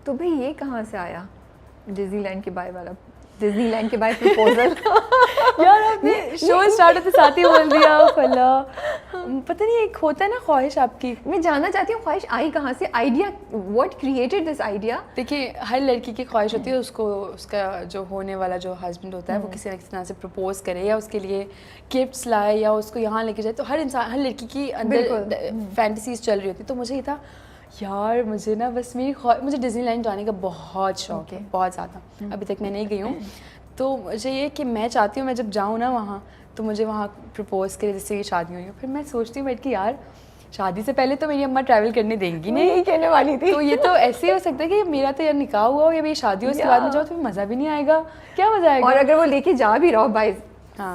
तो भाई ये कहाँ से आया डिज्नीलैंड के बाय वाला, डिज्नीलैंड के बाय प्रपोजल? यार आपने शो स्टार्ट होते साथ ही बोल दिया फला। पता नहीं एक होता है ना ख्वाहिश आपकी। मैं जानना चाहती हूँ ख्वाहिश आई कहाँ से, idea, what created this idea? देखिए हर लड़की की ख्वाहिश होती है उसको उसका जो होने वाला जो हस्बैंड होता है वो किसी न किसी तरह से प्रपोज करे या उसके लिए गिफ्ट्स लाए या उसको यहाँ लेके जाए। तो हर इंसान, हर लड़की की अंदर फैंटेसीज चल रही होती। तो मुझे ये था यार मुझे ना बस मुझे डिज्नीलैंड जाने का बहुत शौक है, बहुत ज़्यादा। अभी तक मैं नहीं गई हूँ। तो मुझे ये कि मैं चाहती हूँ मैं जब जाऊँ ना वहाँ तो मुझे वहाँ प्रपोज करे जिससे ये शादी हुई है। फिर मैं सोचती हूँ बैठ के यार शादी से पहले तो मेरी अम्मा ट्रैवल करने देंगी नहीं, यही कहने वाली थी। तो ये तो ऐसे ही हो सकता है कि मेरा तो यार निकाह हुआ हो या मेरी शादी हो उसके बाद में जाओ तो मज़ा भी नहीं आएगा। क्या मज़ा आएगा? और अगर वो लेके जा भी रहा हो बाय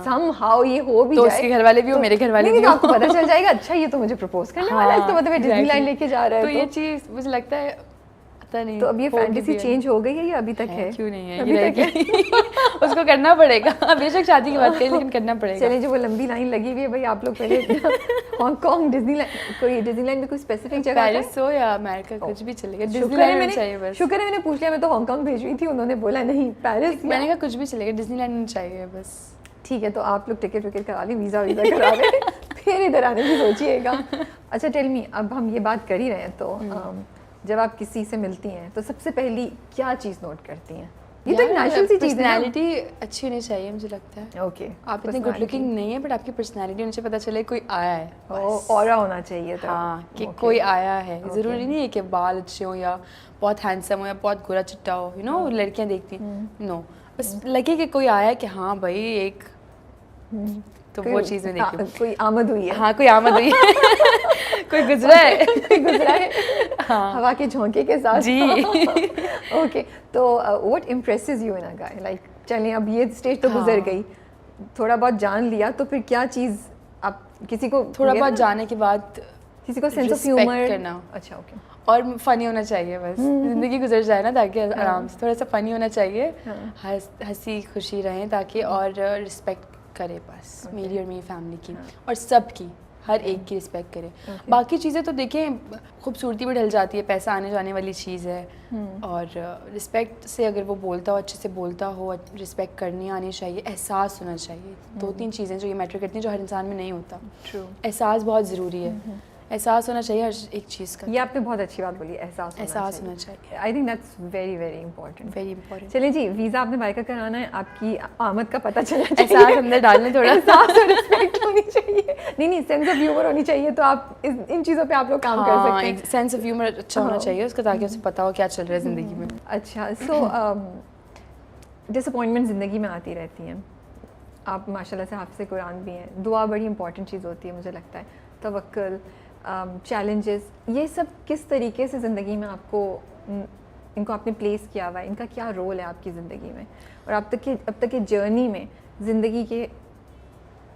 somehow ये हो भी तो जाए, उसके घर वाले भी हो, मेरे घर वाले भी हो, आपको पता चल जाएगा अच्छा ये तो मुझे प्रपोज करने वाला है, तो मतलब डिज्नीलैंड लेके जा रहा है। तो ये चीज़ मुझे लगता है पता नहीं। तो अब ये फैंटेसी चेंज हो गई है या अभी तक है? क्यों नहीं है, अभी ये रहेगी। उसको करना पड़ेगा, बेशक शादी की बात करें लेकिन करना पड़ेगा। चलिए जो वो लंबी लाइन लगी हुई है भाई, आप लोग पहले हांगकांग डिज्नीलैंड में कोई स्पेसिफिक जगह है? पेरिस हो या अमेरिका कुछ भी चलेगा, डिज्नीलैंड चाहिए बस। शुक्र है मैंने पूछ लिया, मैं तो हांगकांग भेज रही थी, उन्होंने बोला नहीं पेरिस। मैंने कहा कुछ भी चलेगा, डिज्नीलैंड चाहिए बस। ठीक है तो आप लोग टिकट विकेट करा लें, वीज़ा करा लें, फिर इधर आने की सोचिएगा। अच्छा टेल मी, अब हम ये बात कर ही रहे हैं तो जब आप किसी से मिलती हैं तो सबसे पहली क्या चीज़ नोट करती हैं? ये तो एक नेचुरल सी चीज़ है। पर्सनैलिटी अच्छी होनी चाहिए मुझे लगता है। ओके, आप इतने गुड लुकिंग नहीं है बट आपकी पर्सनैलिटी होने से पता चले कोई आया है, ऑरा होना चाहिए था। हाँ कि कोई आया है। ज़रूरी नहीं है कि बाल अच्छे हो या बहुत हैंडसम हो या बहुत गोरा चिट्टा हो, यू नो लड़कियाँ देखती हैं, नो बस लगे कि कोई आया कि हाँ भाई एक, तो वो चीज़ में देखी कोई आमद हुई है। हाँ कोई आमद हुई है, कोई गुजरा है, कोई गुजरा है, हाँ हवा के झोंके के साथ जी। ओके, तो what impresses you in a guy? Like चलें अब ये स्टेज तो गुजर गई, थोड़ा बहुत जान लिया, तो फिर क्या चीज़ आप किसी को थोड़ा बहुत जाने के बाद किसी को सेंस ऑफ ह्यूमर करना। अच्छा ओके, और फनी होना चाहिए बस, जिंदगी गुजर जाए ना ताकि आराम से, थोड़ा सा फनी होना चाहिए, हंसी खुशी रहें ताकि, और रिस्पेक्ट करे बस मेरी और मेरी फैमिली की और सबकी, हर एक की रिस्पेक्ट करे। बाकी चीज़ें तो देखें खूबसूरती भी ढल जाती है, पैसा आने जाने वाली चीज़ है, और रिस्पेक्ट से अगर वो बोलता हो, अच्छे से बोलता हो, रिस्पेक्ट करनी आनी चाहिए, एहसास होना चाहिए। दो तीन चीज़ें जो ये मैटर करती हैं जो हर इंसान में नहीं होता। एहसास बहुत ज़रूरी है, एहसास होना चाहिए हर एक चीज़ का। ये आपने बहुत अच्छी बात बोली, एहसास होना चाहिए। I think that's very very important, very important. चलिए जी, वीज़ा आपने बाय का कराना है, आपकी आमद का पता चलना चाहिए, एहसास अंदर डालने थोड़ा, एहसास और रिस्पेक्ट होनी चाहिए, नहीं सेंस ऑफ ह्यूमर होनी चाहिए, तो आप इन चीज़ों पे आप लोग काम कर सकते हैं। सेंस ऑफ ह्यूमर अच्छा होना चाहिए उसका, ताकि उसे पता हो क्या चल रहा है ज़िंदगी में। अच्छा, सो डिसअपॉइंटमेंट ज़िंदगी में आती रहती हैं, आप माशाल्लाह से हाफ़िज़ कुरान भी हैं, दुआ बड़ी इंपॉर्टेंट चीज़ होती है मुझे लगता है, तवक्कुल, चैलेंजेस, ये सब किस तरीके से ज़िंदगी में आपको इनको आपने प्लेस किया हुआ है, इनका क्या रोल है आपकी ज़िंदगी में, और अब तक की जर्नी में ज़िंदगी के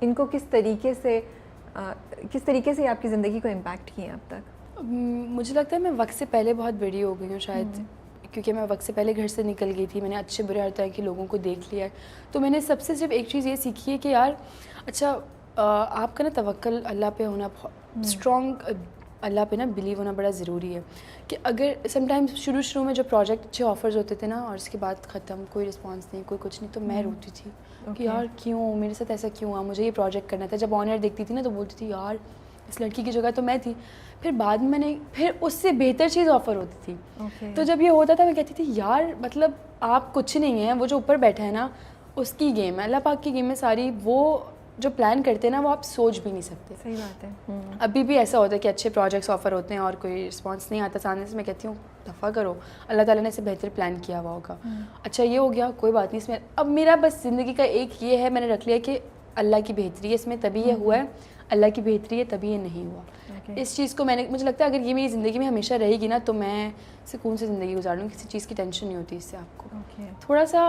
इनको किस तरीके से आपकी ज़िंदगी को इम्पैक्ट किए अब तक? मुझे लगता है मैं वक्त से पहले बहुत बड़ी हो गई हूँ शायद, क्योंकि मैं वक्त से पहले घर से निकल गई थी, मैंने अच्छे बुरे हर तरह के लोगों को देख लिया है। तो मैंने सबसे सिर्फ एक चीज़ ये सीखी है कि यार अच्छा आपका ना तवक्कुल अल्लाह पे होना, स्ट्रॉन्ग अल्लाह पे ना बिलीव होना बड़ा ज़रूरी है। कि अगर समटाइम्स शुरू में जो प्रोजेक्ट अच्छे ऑफर्स होते थे ना और उसके बाद ख़त्म, कोई रिस्पांस नहीं, कोई कुछ नहीं, तो मैं रोती थी कि यार क्यों मेरे साथ ऐसा क्यों हुआ, मुझे ये प्रोजेक्ट करना था। जब ऑनर देखती थी ना तो बोलती थी यार इस लड़की की जगह तो मैं थी। फिर बाद में मैंने फिर उससे बेहतर चीज़ ऑफ़र होती थी। तो जब ये होता था मैं कहती थी यार मतलब आप कुछ नहीं है, वो जो ऊपर बैठा है ना उसकी गेम है, अल्लाह पाक की गेम है सारी, वो जो प्लान करते हैं ना वो आप सोच भी नहीं सकते। सही बात है। अभी भी ऐसा होता है कि अच्छे प्रोजेक्ट्स ऑफर होते हैं और कोई रिस्पांस नहीं आता सामने से, मैं कहती हूँ दफ़ा करो, अल्लाह ताला ने इसे बेहतर प्लान किया हुआ होगा। अच्छा ये हो गया, कोई बात नहीं, इसमें अब मेरा बस ज़िंदगी का एक ये है, मैंने रख लिया कि अल्लाह की बेहतरी है इसमें, तभी ये हुआ है, अल्लाह की बेहतरी है तभी ये नहीं हुआ। इस चीज़ को मुझे लगता है अगर ये मेरी ज़िंदगी में हमेशा रहेगी ना तो मैं सुकून से ज़िंदगी गुजार लूँगी, किसी चीज़ की टेंशन नहीं होती इससे आपको। थोड़ा सा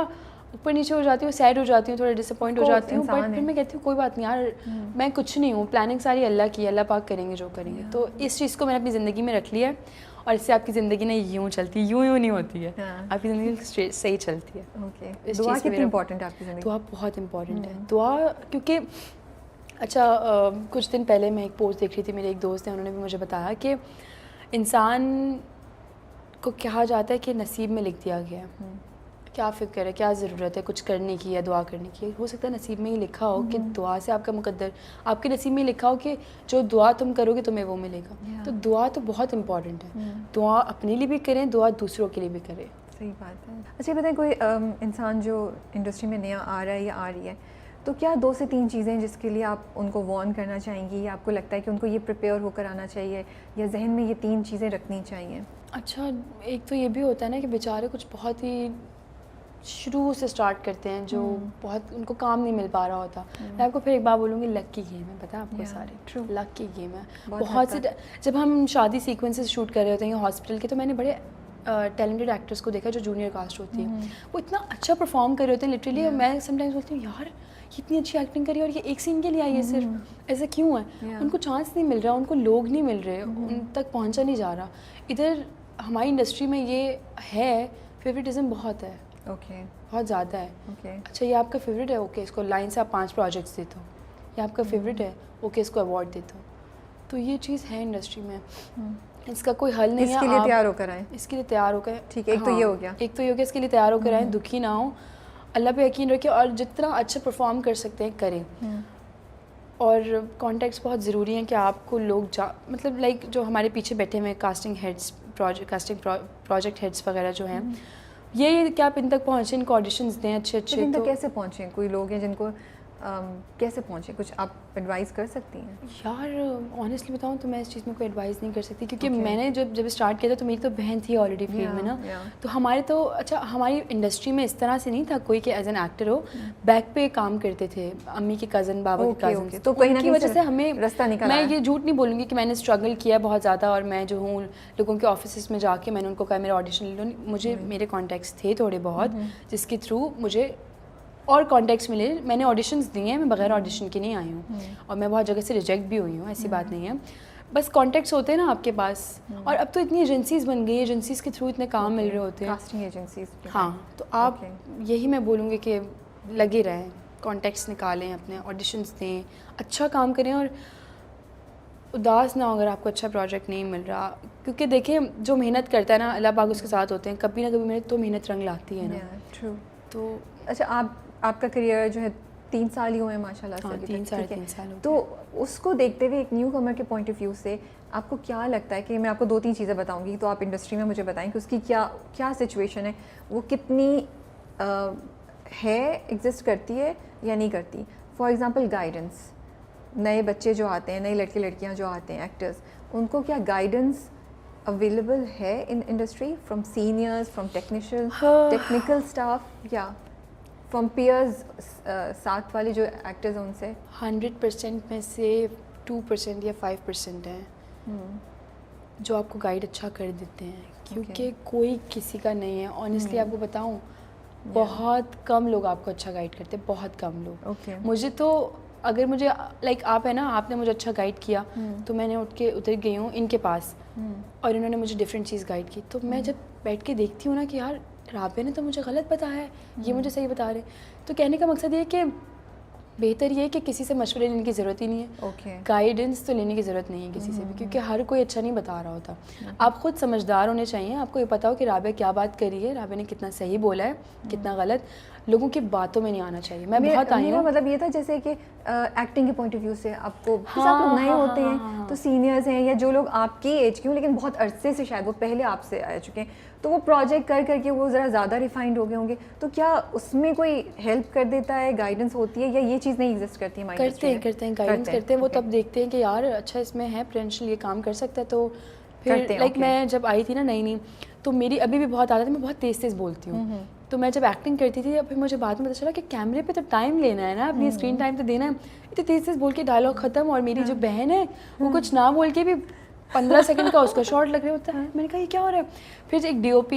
ऊपर नीचे हो जाती हूँ, सैड हो जाती हूँ, थोड़ा डिसअपॉइंट हो जाती हूँ, बट फिर मैं कहती हूँ कोई बात नहीं यार, मैं कुछ नहीं हूँ, प्लानिंग सारी अल्लाह की है, अल्लाह पाक करेंगे जो करेंगे। तो इस चीज़ को मैंने अपनी ज़िंदगी में रख लिया है और इससे आपकी ज़िंदगी ना यूँ चलती है, यूँ नहीं होती है, आपकी ज़िंदगी सही चलती है। दुआ कितनी इंपॉर्टेंट है आपकी ज़िंदगी? दुआ बहुत इंपॉर्टेंट है। दुआ क्योंकि अच्छा कुछ दिन पहले मैं एक पोस्ट देख रही थी, मेरे एक दोस्त हैं, उन्होंने भी मुझे बताया कि इंसान को कहा जाता है कि नसीब में लिख दिया गया है। क्या फ़िक्र है, क्या ज़रूरत है कुछ करने की या दुआ करने की। हो सकता है नसीब में ही लिखा हो कि दुआ से आपका मुकद्दर, आपके नसीब में लिखा हो कि जो दुआ तुम करोगे तुम्हें वो मिलेगा। तो दुआ तो बहुत इम्पॉर्टेंट है। दुआ अपने लिए भी करें, दुआ दूसरों के लिए भी करें। सही बात है। अच्छा ये बताएं, कोई इंसान जो इंडस्ट्री में नया आ रहा है या आ रही है, तो क्या 2 से 3 चीज़ें जिसके लिए आप उनको वार्न करना चाहेंगी, या आपको लगता है कि उनको ये प्रिपेयर होकर आना चाहिए, या जहन में ये 3 चीज़ें रखनी चाहिए? अच्छा, एक तो ये भी होता है ना कि बेचारे कुछ बहुत ही शुरू से स्टार्ट करते हैं जो बहुत उनको काम नहीं मिल पा रहा होता। मैं आपको फिर एक बार बोलूँगी, लक की गेम है, पता है आपको सारे, लक की गेम है। बहुत से जब हम शादी सीक्वेंसेस शूट कर रहे होते हैं हॉस्पिटल के, तो मैंने बड़े टैलेंटेड एक्टर्स को देखा जो जूनियर कास्ट होती है, वो इतना अच्छा परफॉर्म कर रहे होते हैं लिटरली। और मैं समटाइम्स बोलती हूँ यार ये इतनी अच्छी एक्टिंग करी और ये एक सीन के लिए आई है सिर्फ, ऐसा क्यों है? उनको चांस नहीं मिल रहा, उनको लोग नहीं मिल रहे, उन तक पहुँचा नहीं जा रहा। इधर हमारी इंडस्ट्री में ये है, फेवरेटिज्म बहुत है। बहुत ज़्यादा है। अच्छा ये आपका फेवरेट है, ओके इसको लाइन से आप 5 प्रोजेक्ट्स देते हो। ये आपका फेवरेट है, ओके इसको अवार्ड देते हो। तो ये चीज़ है इंडस्ट्री में। इसका कोई हल नहीं है। इसके लिए तैयार होकर आए। इसके लिए तैयार होकर, ठीक है, एक तो ये हो गया। एक तो ये हो गया, इसके लिए तैयार होकर आए, दुखी ना हो, अल्लाह पे यकीन रखें और जितना अच्छा परफॉर्म कर सकते हैं करें। और कॉन्टेक्ट्स बहुत ज़रूरी हैं कि आपको लोग मतलब लाइक जो हमारे पीछे बैठे हुए कास्टिंग हेड्स, प्रोजेक्ट हेड्स वगैरह जो हैं, ये कि आप इन तक पहुँचे, इनको ऑडिशंस दें अच्छे। इन तक कैसे पहुँचें? कोई लोग हैं जिनको कैसे पहुँचे, कुछ आप एडवाइस कर सकती हैं? यार ऑनेस्टली बताऊँ तो मैं इस चीज़ में कोई एडवाइस नहीं कर सकती, क्योंकि मैंने जब स्टार्ट किया था तो मेरी तो बहन थी ऑलरेडी फील्ड में ना। तो हमारे तो अच्छा हमारी इंडस्ट्री में इस तरह से नहीं था कोई कि एज एन एक्टर हो, बैक पे काम करते थे अम्मी के कज़न, बाबा के कज़न। तो कहीं ना कहीं वजह से हमें रास्ता निकला। मैं ये झूठ नहीं बोलूँगी कि मैंने स्ट्रगल किया बहुत ज़्यादा, और मैं जो हूँ लोगों के ऑफिस में जाके मैंने उनको कहा मेरा ऑडिशन ले लो। मुझे मेरे कॉन्टैक्ट्स थे थोड़े बहुत जिसके थ्रू मुझे और कॉन्टेक्ट्स मिले। मैंने ऑडिशंस दिए हैं, मैं बगैर ऑडिशन के नहीं आई हूँ, और मैं बहुत जगह से रिजेक्ट भी हुई हूँ, ऐसी बात नहीं है। बस कॉन्टेक्ट्स होते हैं ना आपके पास, और अब तो इतनी एजेंसीज़ बन गई, एजेंसीज़ के थ्रू इतने काम मिल रहे होते हैं, कास्टिंग एजेंसीज। हाँ, तो आप यही मैं बोलूँगी कि लगे रहें, कॉन्टेक्ट्स निकालें, अपने ऑडिशंस दें, अच्छा काम करें, और उदास ना हो अगर आपको अच्छा प्रोजेक्ट नहीं मिल रहा। क्योंकि देखिए जो मेहनत करता है ना, अल्लाह पाक उसके साथ होते हैं, कभी ना कभी मेहनत तो मेहनत रंग लाती है ना। ट्रू। तो अच्छा आपका करियर जो है 3 साल ही हुए हैं माशाल्लाह से। हाँ, 3 साढ़े 3 साल। तो उसको देखते हुए एक न्यू कमर के पॉइंट ऑफ व्यू से आपको क्या लगता है कि मैं आपको 2-3 चीज़ें बताऊंगी, तो आप इंडस्ट्री में मुझे बताएं कि उसकी क्या सिचुएशन है, वो कितनी है, एग्जिस्ट करती है या नहीं करती। फॉर एग्ज़ाम्पल गाइडेंस, नए बच्चे जो आते हैं, नई लड़के लड़कियाँ जो आते हैं एक्टर्स, उनको क्या गाइडेंस अवेलेबल है in industry, from seniors, from technical staff, या फ्रॉम पीयर्स, साथ वाले जो एक्टर्स हैं उनसे? 100% में से 2% या 5% हैं जो आपको गाइड अच्छा कर देते हैं, क्योंकि कोई किसी का नहीं है। ऑनेस्टली आपको बताऊं, बहुत कम लोग आपको अच्छा गाइड करते हैं, बहुत कम लोग। मुझे तो अगर मुझे लाइक आप है ना, आपने मुझे अच्छा गाइड किया तो मैंने उठ के उतर गई हूँ इनके पास, और इन्होंने मुझे डिफरेंट चीज़ गाइड की। तो मैं जब बैठ के देखती हूँ ना कि यार राबिया ने तो मुझे गलत बताया है, ये मुझे सही बता रहे, तो कहने का मकसद ये है कि बेहतर ये है कि किसी से मशवरे लेने की ज़रूरत ही नहीं है। गाइडेंस तो लेने की ज़रूरत नहीं है किसी से भी, क्योंकि हर कोई अच्छा नहीं बता रहा होता। आप खुद समझदार होने चाहिए, आपको ये पता हो कि राबिया क्या बात करी है, राबिया ने कितना सही बोला है, कितना गलत। लोगों की बातों में नहीं आना चाहिए। मैं बहुत आई हूँ, मतलब ये था जैसे कि एक्टिंग के पॉइंट ऑफ व्यू से आपको, आप लोग नए होते हैं तो सीनियर्स हैं, या जो लोग आपकी एज के हों लेकिन बहुत अरसे से शायद वो पहले आपसे आ चुके हैं, तो वो प्रोजेक्ट कर करके वो ज़रा ज़्यादा रिफाइंड हो गए होंगे, तो क्या उसमें कोई हेल्प कर देता है, गाइडेंस होती है, या ये चीज़ नहीं एग्जिस्ट करती है? करते हैं गाइडेंस करते हैं। वो तब देखते हैं कि यार अच्छा इसमें है पोटेंशियल, ये काम कर सकता है, तो फिर लाइक मैं जब आई थी ना नई, तो मेरी अभी भी बहुत आदत है, मैं बहुत तेज़ बोलती हूँ। तो मैं जब एक्टिंग करती थी, फिर मुझे बाद में पता चला कि कैमरे पे तो टाइम लेना है ना, अपनी स्क्रीन टाइम तो देना है। इतने तेज़ बोल के डायलॉग ख़त्म, और मेरी जो बहन है वो कुछ ना बोल के भी 15 सेकंड का उसका शॉर्ट लग रहा होता है। मैंने कहा ये क्या हो रहा है? फिर एक DOP